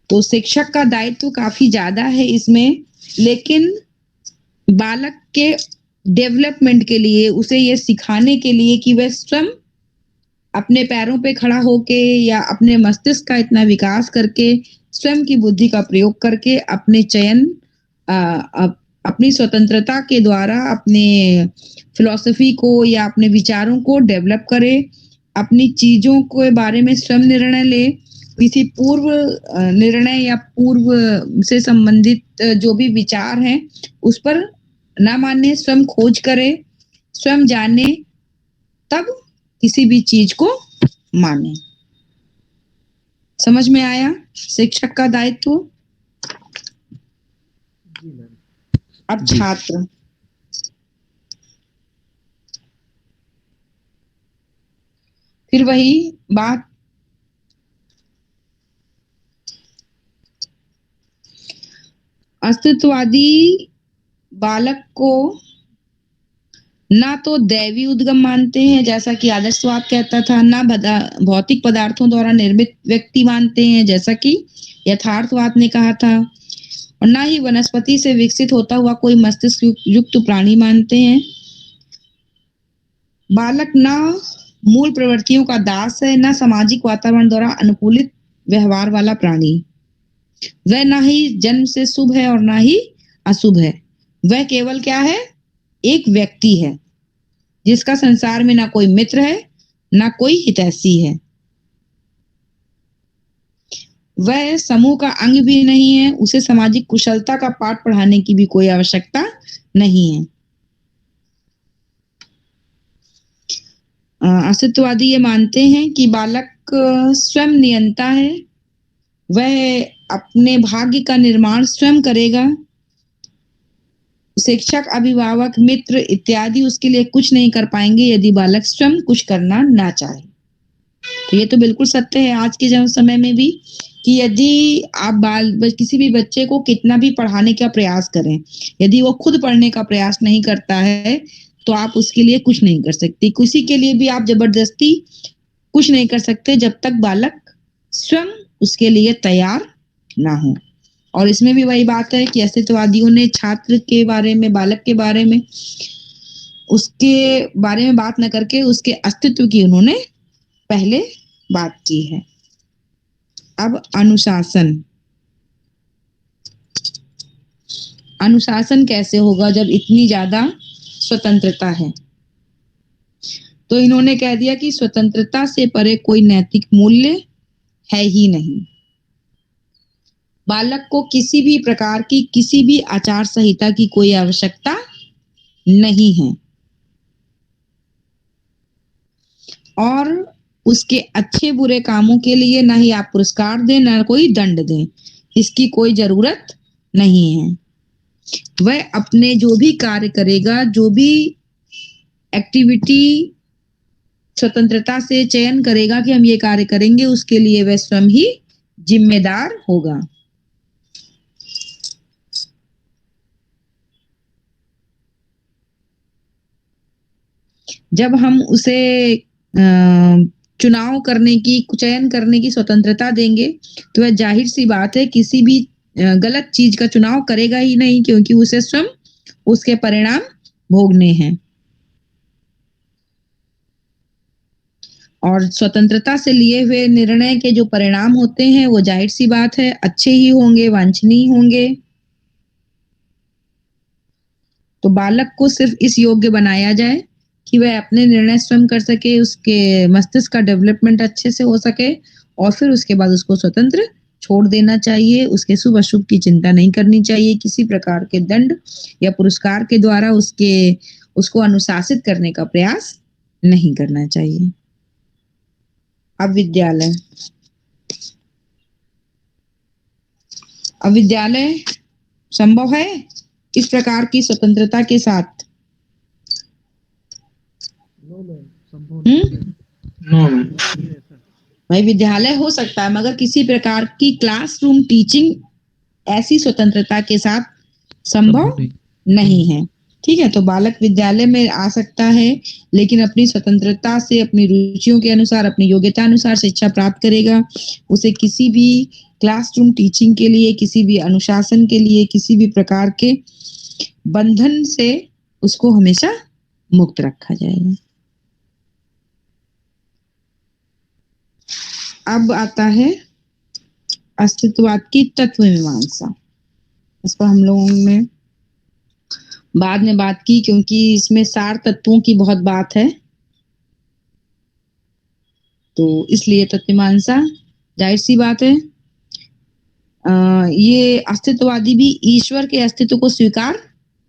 तो शिक्षक का दायित्व काफी ज्यादा है इसमें, लेकिन बालक के डेवलपमेंट के लिए, उसे ये सिखाने के लिए कि वह स्वयं अपने पैरों पे खड़ा होके या अपने मस्तिष्क का इतना विकास करके, स्वयं की बुद्धि का प्रयोग करके अपने चयन, अपनी स्वतंत्रता के द्वारा अपने फिलॉसफी को या अपने विचारों को डेवलप करे, अपनी चीजों के बारे में स्वयं निर्णय ले। किसी पूर्व निर्णय या पूर्व से संबंधित जो भी विचार हैं उस पर ना माने, स्वयं खोज करे, स्वयं जाने, तब किसी भी चीज को माने। समझ में आया शिक्षक का दायित्व? अब छात्र, फिर वही बात, अस्तित्ववादी बालक को ना तो दैवी उद्गम मानते हैं जैसा कि आदर्शवाद कहता था, ना भौतिक पदार्थों द्वारा निर्मित व्यक्ति मानते हैं जैसा कि यथार्थवाद ने कहा था, और ना ही वनस्पति से विकसित होता हुआ कोई मस्तिष्क युक्त प्राणी मानते हैं। बालक ना मूल प्रवृत्तियों का दास है, ना सामाजिक वातावरण द्वारा अनुकूलित व्यवहार वाला प्राणी। वह ना ही जन्म से शुभ है और ना ही अशुभ है। वह केवल क्या है? एक व्यक्ति है जिसका संसार में ना कोई मित्र है, ना कोई हितैषी है। वह समूह का अंग भी नहीं है, उसे सामाजिक कुशलता का पाठ पढ़ाने की भी कोई आवश्यकता नहीं है। अस्तित्ववादी ये मानते हैं कि बालक स्वयं नियंता है, वह अपने भाग्य का निर्माण स्वयं करेगा। शिक्षक, अभिभावक, मित्र इत्यादि उसके लिए कुछ नहीं कर पाएंगे यदि बालक स्वयं कुछ करना ना चाहे। तो ये तो बिल्कुल सत्य है आज के समय में भी, कि यदि आप किसी भी बच्चे को कितना भी पढ़ाने का प्रयास करें, यदि वो खुद पढ़ने का प्रयास नहीं करता है तो आप उसके लिए कुछ नहीं कर सकते। किसी के लिए भी आप जबरदस्ती कुछ नहीं कर सकते जब तक बालक स्वयं उसके लिए तैयार ना हो। और इसमें भी वही बात है कि अस्तित्ववादियों ने छात्र के बारे में, बालक के बारे में, उसके बारे में बात न करके उसके अस्तित्व की उन्होंने पहले बात की है। अब अनुशासन। अनुशासन कैसे होगा जब इतनी ज्यादा स्वतंत्रता है? तो इन्होंने कह दिया कि स्वतंत्रता से परे कोई नैतिक मूल्य है ही नहीं। बालक को किसी भी प्रकार की किसी भी आचार संहिता की कोई आवश्यकता नहीं है और उसके अच्छे बुरे कामों के लिए ना ही आप पुरस्कार दें ना कोई दंड दें, इसकी कोई जरूरत नहीं है। वह अपने जो भी कार्य करेगा, जो भी एक्टिविटी स्वतंत्रता से चयन करेगा कि हम ये कार्य करेंगे, उसके लिए वह स्वयं ही जिम्मेदार होगा। जब हम उसे चुनाव करने की, चयन करने की स्वतंत्रता देंगे तो वह जाहिर सी बात है किसी भी गलत चीज का चुनाव करेगा ही नहीं, क्योंकि उसे स्वयं उसके परिणाम भोगने हैं। और स्वतंत्रता से लिए हुए निर्णय के जो परिणाम होते हैं वो जाहिर सी बात है अच्छे ही होंगे, वांछनीय होंगे। तो बालक को सिर्फ इस योग्य बनाया जाए कि वह अपने निर्णय स्वयं कर सके, उसके मस्तिष्क का डेवलपमेंट अच्छे से हो सके और फिर उसके बाद उसको स्वतंत्र छोड़ देना चाहिए। उसके शुभ अशुभ की चिंता नहीं करनी चाहिए, किसी प्रकार के दंड या पुरस्कार के द्वारा उसको अनुशासित करने का प्रयास नहीं करना चाहिए। अब विद्यालय। अब विद्यालय संभव है इस प्रकार की स्वतंत्रता के साथ? भाई विद्यालय हो सकता है मगर किसी प्रकार की क्लासरूम टीचिंग ऐसी स्वतंत्रता के साथ संभव नहीं है। ठीक है, तो बालक विद्यालय में आ सकता है लेकिन अपनी स्वतंत्रता से, अपनी रुचियों के अनुसार, अपनी योग्यता अनुसार शिक्षा प्राप्त करेगा। उसे किसी भी क्लासरूम टीचिंग के लिए, किसी भी अनुशासन के लिए, किसी भी प्रकार के बंधन से उसको हमेशा मुक्त रखा जाएगा। अब आता है अस्तित्ववाद की तत्व मीमांसा। इस पर हम लोगों ने बाद में बात की क्योंकि इसमें सार तत्वों की बहुत बात है, तो इसलिए तत्व मीमांसा जाहिर सी बात है। ये अस्तित्ववादी भी ईश्वर के अस्तित्व को स्वीकार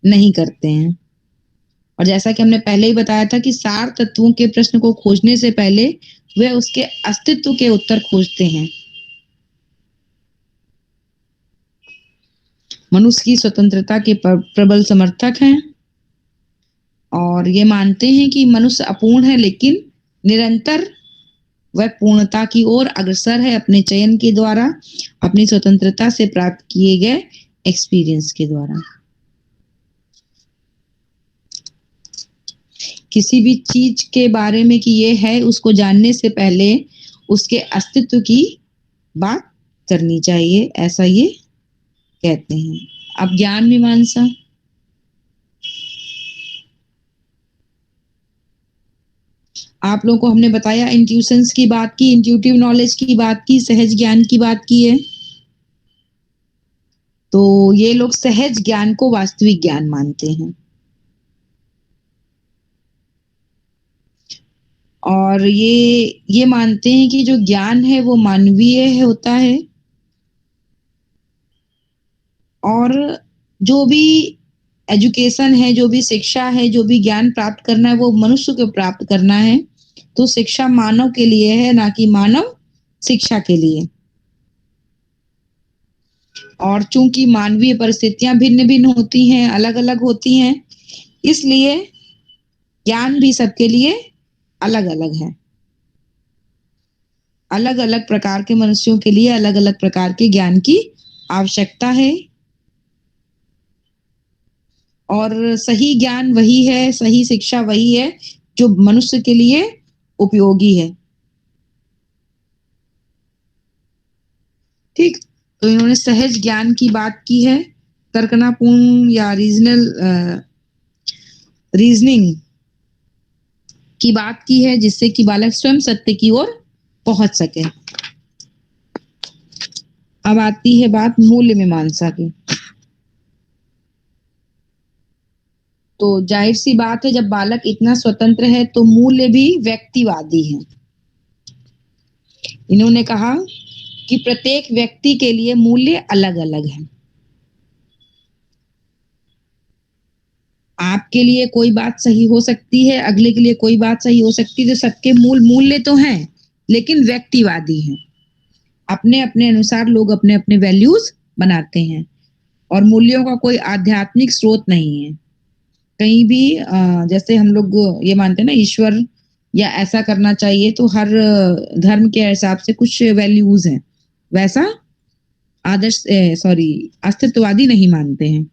नहीं करते हैं। और जैसा कि हमने पहले ही बताया था कि सार तत्वों के प्रश्न को खोजने से पहले वे उसके अस्तित्व के उत्तर खोजते हैं। मनुष्य की स्वतंत्रता के प्रबल समर्थक हैं और ये मानते हैं कि मनुष्य अपूर्ण है लेकिन निरंतर वह पूर्णता की ओर अग्रसर है अपने चयन के द्वारा, अपनी स्वतंत्रता से प्राप्त किए गए एक्सपीरियंस के द्वारा। किसी भी चीज के बारे में कि ये है, उसको जानने से पहले उसके अस्तित्व की बात करनी चाहिए, ऐसा ये कहते हैं। अब ज्ञान मीमांसा। आप लोगों को हमने बताया इंट्यूशंस की बात की, इंट्यूटिव नॉलेज की बात की, सहज ज्ञान की बात की है। तो ये लोग सहज ज्ञान को वास्तविक ज्ञान मानते हैं और ये मानते हैं कि जो ज्ञान है वो मानवीय होता है और जो भी एजुकेशन है, जो भी शिक्षा है, जो भी ज्ञान प्राप्त करना है वो मनुष्य को प्राप्त करना है। तो शिक्षा मानव के लिए है, ना कि मानव शिक्षा के लिए। और चूंकि मानवीय परिस्थितियां भिन्न भिन्न होती हैं, अलग अलग होती हैं, इसलिए ज्ञान भी सबके लिए अलग अलग है। अलग अलग प्रकार के मनुष्यों के लिए अलग अलग प्रकार के ज्ञान की आवश्यकता है, और सही ज्ञान वही है, सही शिक्षा वही है जो मनुष्य के लिए उपयोगी है। ठीक, तो इन्होंने सहज ज्ञान की बात की है, तर्कनापूर्ण या रीजनिंग की बात की है, जिससे कि बालक स्वयं सत्य की ओर पहुंच सके। अब आती है बात मूल्य मीमांसा की। तो जाहिर सी बात है, जब बालक इतना स्वतंत्र है तो मूल्य भी व्यक्तिवादी है। इन्होंने कहा कि प्रत्येक व्यक्ति के लिए मूल्य अलग अलग है। आपके लिए कोई बात सही हो सकती है, अगले के लिए कोई बात सही हो सकती है, तो सबके मूल्य तो हैं, लेकिन व्यक्तिवादी हैं। अपने अपने अनुसार लोग अपने अपने वैल्यूज बनाते हैं, और मूल्यों का कोई आध्यात्मिक स्रोत नहीं है। कहीं भी जैसे हम लोग ये मानते हैं ना ईश्वर या ऐसा करना चाहिए, तो हर धर्म के हिसाब से कुछ वैल्यूज हैं, वैसा अस्तित्ववादी नहीं मानते हैं।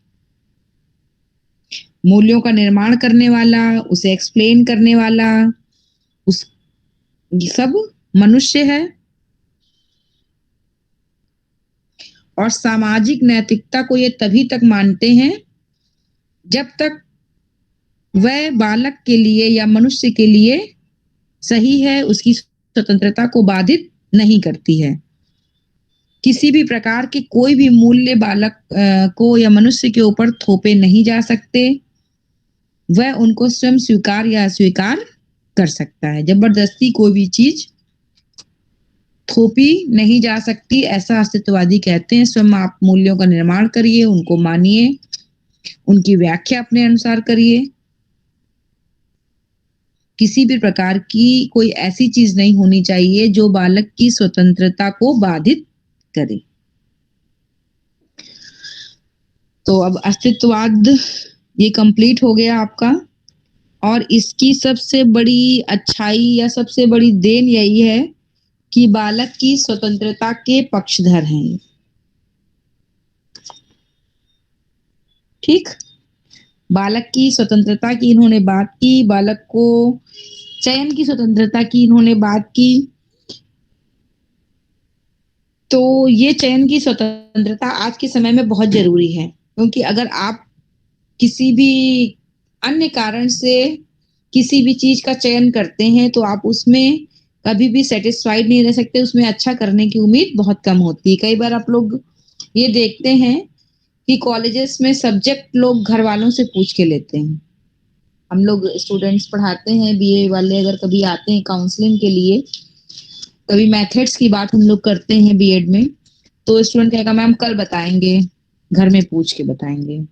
मूल्यों का निर्माण करने वाला, उसे एक्सप्लेन करने वाला, उस सब मनुष्य है। और सामाजिक नैतिकता को ये तभी तक मानते हैं जब तक वह बालक के लिए या मनुष्य के लिए सही है, उसकी स्वतंत्रता को बाधित नहीं करती है। किसी भी प्रकार के कोई भी मूल्य बालक को या मनुष्य के ऊपर थोपे नहीं जा सकते। वह उनको स्वयं स्वीकार या अस्वीकार कर सकता है। जबरदस्ती कोई भी चीज थोपी नहीं जा सकती, ऐसा अस्तित्ववादी कहते हैं। स्वयं आप मूल्यों का निर्माण करिए, उनको मानिए, उनकी व्याख्या अपने अनुसार करिए। किसी भी प्रकार की कोई ऐसी चीज नहीं होनी चाहिए जो बालक की स्वतंत्रता को बाधित करे। तो अब अस्तित्ववाद ये कंप्लीट हो गया आपका, और इसकी सबसे बड़ी अच्छाई या सबसे बड़ी देन यही है कि बालक की स्वतंत्रता के पक्षधर हैं। ठीक, बालक की स्वतंत्रता की इन्होंने बात की, बालक को चयन की स्वतंत्रता की इन्होंने बात की। तो ये चयन की स्वतंत्रता आज के समय में बहुत जरूरी है, क्योंकि अगर आप किसी भी अन्य कारण से किसी भी चीज का चयन करते हैं तो आप उसमें कभी भी सेटिस्फाइड नहीं रह सकते, उसमें अच्छा करने की उम्मीद बहुत कम होती है। कई बार आप लोग ये देखते हैं कि कॉलेजेस में सब्जेक्ट लोग घर वालों से पूछ के लेते हैं। हम लोग स्टूडेंट्स पढ़ाते हैं, बीए वाले अगर कभी आते हैं काउंसलिंग के लिए, कभी मेथड्स की बात हम लोग करते हैं बीएड में, तो स्टूडेंट कहेगा मैम कल बताएंगे, घर में पूछ के बताएंगे।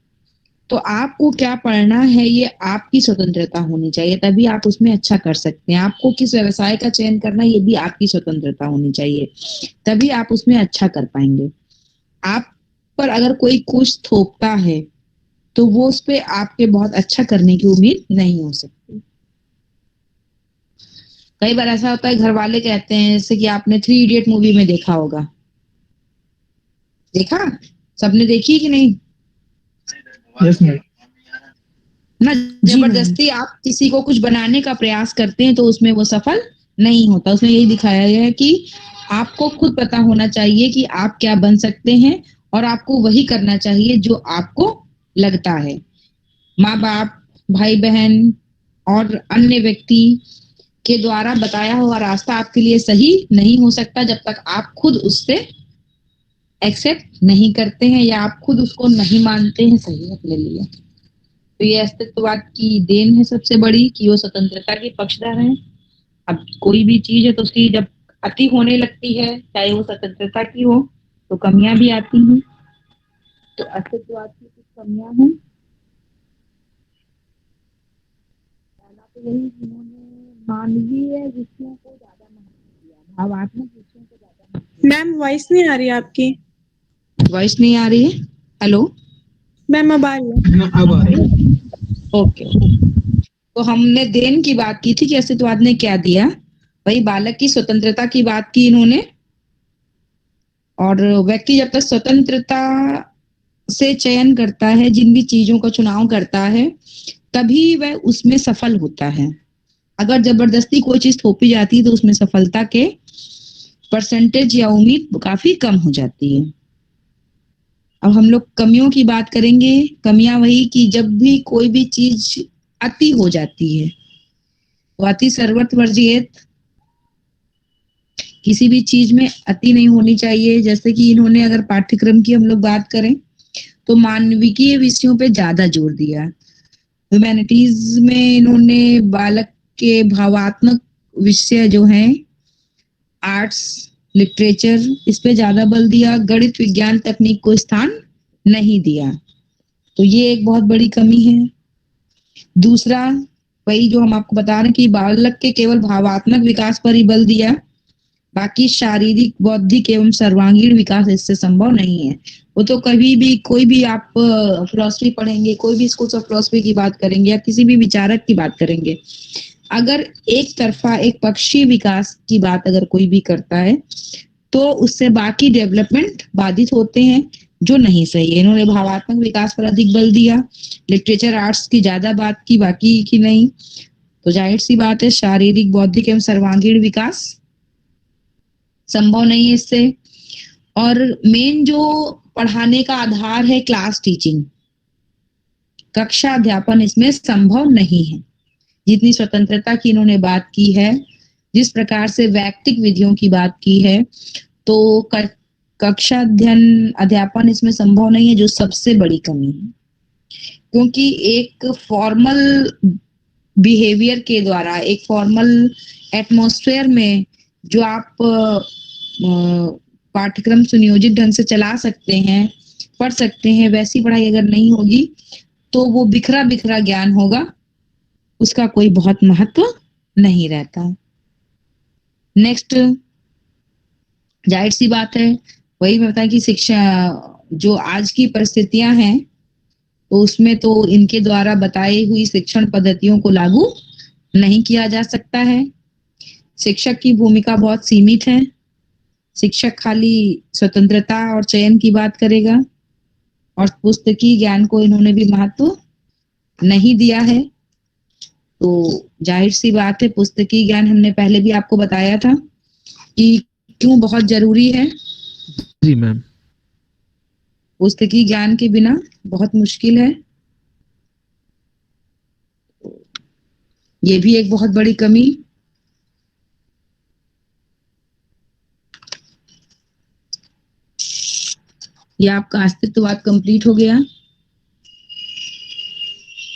तो आपको क्या पढ़ना है ये आपकी स्वतंत्रता होनी चाहिए, तभी आप उसमें अच्छा कर सकते हैं। आपको किस व्यवसाय का चयन करना है ये भी आपकी स्वतंत्रता होनी चाहिए, तभी आप उसमें अच्छा कर पाएंगे। आप पर अगर कोई कुछ थोपता है तो वो उस पे आपके बहुत अच्छा करने की उम्मीद नहीं हो सकती। कई बार ऐसा होता है, घर वाले कहते हैं, जैसे कि आपने 3 इडियट मूवी में देखा होगा, देखा? सबने देखी कि नहीं? Yes ma'am. ना जबरदस्ती आप किसी को कुछ बनाने का प्रयास करते हैं तो उसमें वो सफल नहीं होता। उसमें यही दिखाया गया है कि आपको खुद पता होना चाहिए कि आप क्या बन सकते हैं, और आपको वही करना चाहिए जो आपको लगता है। माँ बाप, भाई बहन और अन्य व्यक्ति के द्वारा बताया हुआ रास्ता आपके लिए सही नहीं हो सकता जब तक आप खुद उससे एक्सेप्ट नहीं करते हैं या आप खुद उसको नहीं मानते हैं सही अपने लिए। तो ये अस्तित्ववाद की देन है सबसे बड़ी, कि वो स्वतंत्रता के पक्षधर हैं। अब कोई भी चीज है तो उसकी जब अति होने लगती है, चाहे वो स्वतंत्रता की हो, तो कमियां भी आती हैं। तो अस्तित्ववाद की कुछ कमियां हैं। पहला तो यही, जिन्होंने मानवीय विषयों को ज्यादा महत्व दिया, भावात्मक विषयों को ज्यादा महत्व मैम वॉइस नहीं आ रही आपकी। वॉइस नहीं आ रही है? हेलो मैम अब आ रही है। अब आ रही है। ओके। तो हमने देन की बात की थी कि अस्तित्ववाद ने क्या दिया, वही बालक की स्वतंत्रता की बात की इन्होंने। और व्यक्ति जब तक स्वतंत्रता से चयन करता है, जिन भी चीजों का चुनाव करता है, तभी वह उसमें सफल होता है। अगर जबरदस्ती कोई चीज थोपी जाती है तो उसमें सफलता के परसेंटेज या उम्मीद काफी कम हो जाती है। अब हम लोग कमियों की बात करेंगे। कमियां वही कि जब भी कोई भी चीज अति हो जाती है, तो अति सर्वत्र वर्जियेत, किसी भी चीज में अति नहीं होनी चाहिए। जैसे कि इन्होंने अगर पाठ्यक्रम की हम लोग बात करें तो मानविकीय विषयों पे ज्यादा जोर दिया। ह्यूमैनिटीज में इन्होंने बालक के भावात्मक विषय जो हैं, आर्ट्स, लिटरेचर, इस पे ज्यादा बल दिया। गणित, विज्ञान, तकनीक को स्थान नहीं दिया। तो ये एक बहुत बड़ी कमी है। दूसरा, वही जो हम आपको बता रहे हैं कि बालक के केवल भावात्मक विकास पर ही बल दिया, बाकी शारीरिक, बौद्धिक एवं सर्वांगीण विकास इससे संभव नहीं है। वो तो कभी भी कोई भी आप फिलॉसफी पढ़ेंगे, कोई भी स्कूल्स ऑफ फिलॉसफी की बात करेंगे या किसी भी विचारक की बात करेंगे, अगर एक तरफा, एक पक्षी विकास की बात अगर कोई भी करता है तो उससे बाकी डेवलपमेंट बाधित होते हैं, जो नहीं सही है। इन्होंने भावात्मक विकास पर अधिक बल दिया, लिटरेचर, आर्ट्स की ज्यादा बात की, बाकी की नहीं। तो जाहिर सी बात है शारीरिक, बौद्धिक एवं सर्वांगीण विकास संभव नहीं है इससे। और मेन जो पढ़ाने का आधार है, क्लास टीचिंग, कक्षा अध्यापन, इसमें संभव नहीं है। जितनी स्वतंत्रता की इन्होंने बात की है, जिस प्रकार से वैयक्तिक विधियों की बात की है, तो कक्षा अध्यापन इसमें संभव नहीं है, जो सबसे बड़ी कमी है। क्योंकि एक फॉर्मल बिहेवियर के द्वारा, एक फॉर्मल एटमॉस्फेयर में जो आप पाठ्यक्रम सुनियोजित ढंग से चला सकते हैं, पढ़ सकते हैं, वैसी पढ़ाई अगर नहीं होगी तो वो बिखरा बिखरा ज्ञान होगा, उसका कोई बहुत महत्व नहीं रहता। नेक्स्ट, जाहिर सी बात है, वही मैं बताया कि शिक्षा जो आज की परिस्थितियां हैं, तो उसमें तो इनके द्वारा बताई हुई शिक्षण पद्धतियों को लागू नहीं किया जा सकता है। शिक्षक की भूमिका बहुत सीमित है। शिक्षक खाली स्वतंत्रता और चयन की बात करेगा, और पुस्तकीय ज्ञान को इन्होंने भी महत्व नहीं दिया है। तो जाहिर सी बात है, पुस्तकीय ज्ञान हमने पहले भी आपको बताया था कि क्यों बहुत जरूरी है। जी मैम। पुस्तकीय ज्ञान के बिना बहुत मुश्किल है। ये भी एक बहुत बड़ी कमी। ये आपका अस्तित्ववाद कंप्लीट हो गया।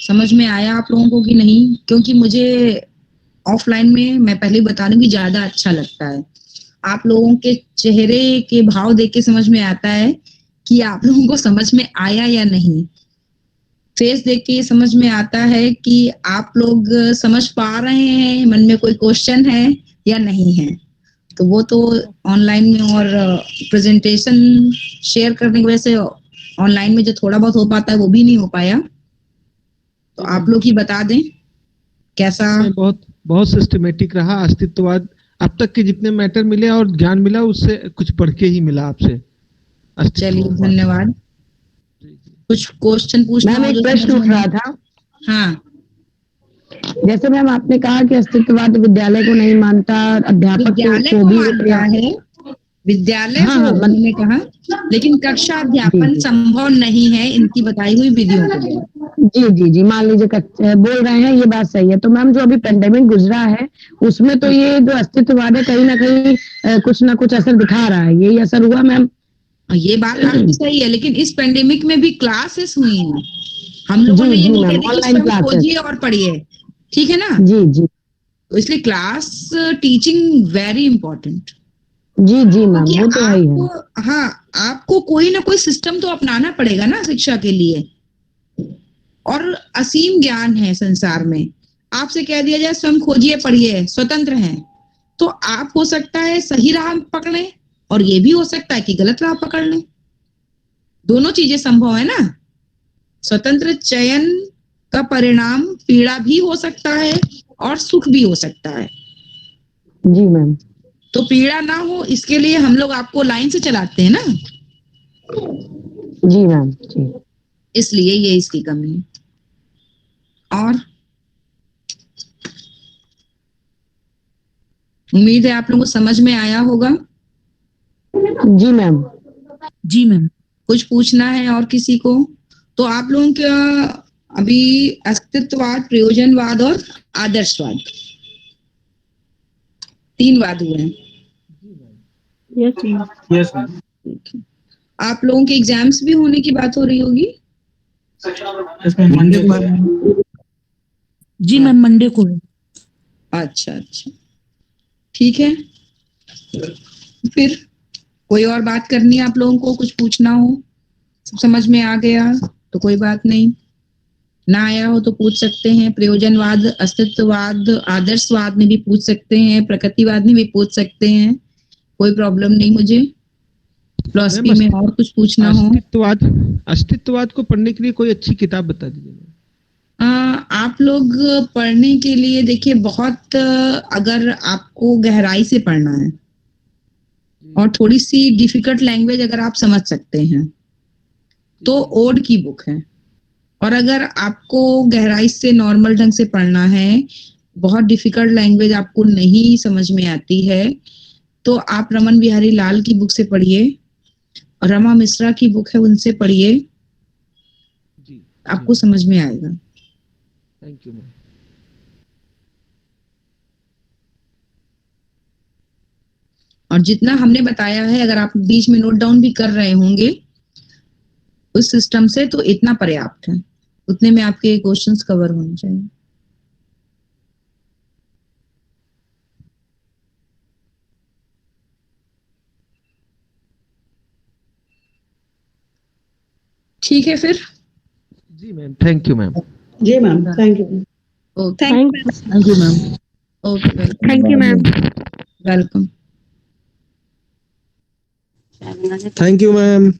समझ में आया आप लोगों को कि नहीं? क्योंकि मुझे ऑफलाइन में, मैं पहले बता दूं कि ज्यादा अच्छा लगता है। आप लोगों के चेहरे के भाव देख के समझ में आता है कि आप लोगों को समझ में आया या नहीं। फेस देख के समझ में आता है कि आप लोग समझ पा रहे हैं, मन में कोई क्वेश्चन है या नहीं है। तो वो तो ऑनलाइन में और प्रेजेंटेशन शेयर करने की वजह से ऑनलाइन में जो थोड़ा बहुत हो पाता है वो भी नहीं हो पाया। तो आप लोग ही बता दें कैसा। बहुत बहुत सिस्टमेटिक रहा अस्तित्ववाद। अब तक के जितने मैटर मिले और ज्ञान मिला, उससे कुछ पढ़ के ही मिला आपसे। चलिए, धन्यवाद। कुछ क्वेश्चन पूछना? मैम एक प्रश्न उठ रहा था। हाँ, जैसे मैम आपने कहा कि अस्तित्ववाद विद्यालय को नहीं मानता, अध्यापक विद्यालय को को भी मानता है, विद्यालय हाँ, को मैंने कहा, लेकिन कक्षा अध्यापन संभव नहीं है इनकी बताई हुई विधियों के लिए। जी जी जी, मान लीजिए बोल रहे हैं, ये बात सही है। तो मैम जो अभी पेंडेमिक गुजरा है, उसमें तो ये जो अस्तित्ववाद है कहीं ना कहीं कुछ ना कुछ असर दिखा रहा है। यही असर हुआ मैम? ये बात आपकी सही है, लेकिन इस पेंडेमिक में भी क्लासेस हुई हैं। हम लोगों ने ये नहीं कहा कि स्वयं खोजिए और पढ़िए, ठीक है ना? जी जी। तो इसलिए क्लास टीचिंग वेरी इंपॉर्टेंट। जी जी मैम, वो तो है ही है। हाँ, आपको कोई ना कोई सिस्टम तो अपनाना पड़ेगा ना शिक्षा के लिए। और असीम ज्ञान है संसार में। आपसे कह दिया जाए स्वयं खोजिए, पढ़िए, स्वतंत्र हैं, तो आप हो सकता है सही राह पकड़े, और ये भी हो सकता है कि गलत राह पकड़ लें। दोनों चीजें संभव है ना। स्वतंत्र चयन का परिणाम पीड़ा भी हो सकता है और सुख भी हो सकता है। जी मैम। तो पीड़ा ना हो इसके लिए हम लोग आपको लाइन से चलाते हैं ना, जी मैम। जी इसलिए ये इसकी कमी है। और उम्मीद है आप लोगों को समझ में आया होगा। जी मैम। जी मैम। कुछ पूछना है और किसी को? तो आप लोगों का अभी अस्तित्ववाद, प्रयोजनवाद और आदर्शवाद, 3 वाद हुए हैं। Yes ma'am. आप लोगों के एग्जाम्स भी होने की बात हो रही होगी। मंडे को। जी मैम, मंडे को है। अच्छा अच्छा, ठीक है। फिर कोई और बात करनी है आप लोगों को, कुछ पूछना हो? सब समझ में आ गया तो कोई बात नहीं, ना आया हो तो पूछ सकते हैं। प्रयोजनवाद, अस्तित्ववाद, आदर्शवाद में भी पूछ सकते हैं, प्रकृतिवाद में भी पूछ सकते हैं, कोई प्रॉब्लम नहीं मुझे। फिलॉसफी में और कुछ पूछना हो? अस्तित्ववाद को पढ़ने के लिए कोई अच्छी किताब बता दीजिए। आप लोग पढ़ने के लिए देखिए, बहुत अगर आपको गहराई से पढ़ना है और थोड़ी सी डिफिकल्ट लैंग्वेज अगर आप समझ सकते हैं तो ओड की बुक है। और अगर आपको गहराई से नॉर्मल ढंग से पढ़ना है, बहुत डिफिकल्ट लैंग्वेज आपको नहीं समझ में आती है, तो आप रमन बिहारी लाल की बुक से पढ़िए, रमा मिश्रा की बुक है उनसे पढ़िए, आपको समझ में आएगा। Thank you ma'am. और जितना हमने बताया है, अगर आप बीच में नोट डाउन भी कर रहे होंगे उस सिस्टम से, तो इतना पर्याप्त है, उतने में आपके क्वेश्चंस कवर होने चाहिए। ठीक है फिर। जी मैम, थैंक यू मैम। जी ma'am, thank you. Okay, thank you ma'am. Okay, thank you ma'am. Welcome. Thank you ma'am.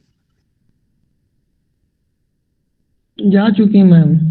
जा चुकी मैम।